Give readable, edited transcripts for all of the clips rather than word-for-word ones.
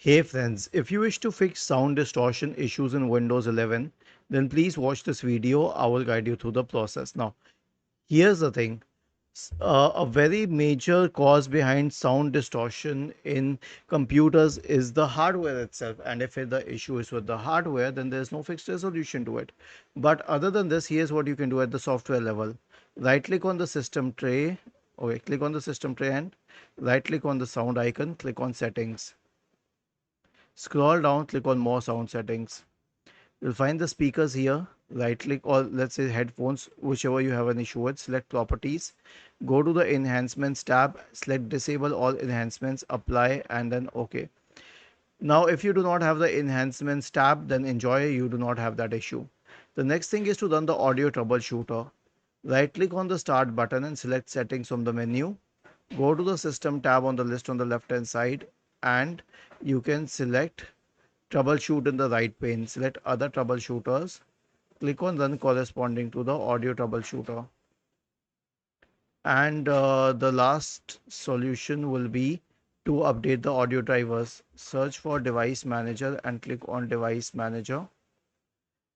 Hey friends, if you wish to fix sound distortion issues in Windows 11, then please watch this video. I will guide you through the process. Now, here's the thing. A very major cause behind sound distortion in computers is the hardware itself. And if the issue is with the hardware, then there's no fixed resolution to it. But other than this, here's what you can do at the software level. Right click on the system tray. Okay, click on the system tray and right click on the sound icon, click on settings. Scroll down, click on more sound settings. You'll find the speakers here. Right click, or let's say headphones, whichever you have an issue with. Select properties. Go to the enhancements tab. Select disable all enhancements, apply, and then OK. Now, if you do not have the enhancements tab, then enjoy, you do not have that issue. The next thing is to run the audio troubleshooter. Right click on the start button and select settings from the menu. Go to the system tab on the list on the left hand side, and you can select troubleshoot in the right pane. Select other troubleshooters. Click on run corresponding to the audio troubleshooter. And the last solution will be to update the audio drivers. Search for device manager and click on device manager.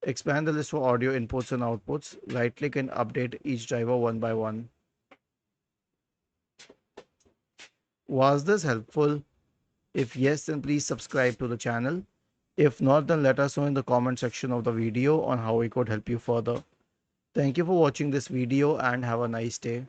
Expand the list for audio inputs and outputs. Right click and update each driver one by one. Was this helpful? If yes, then please subscribe to the channel. If not, then let us know in the comment section of the video on how we could help you further. Thank you for watching this video and have a nice day.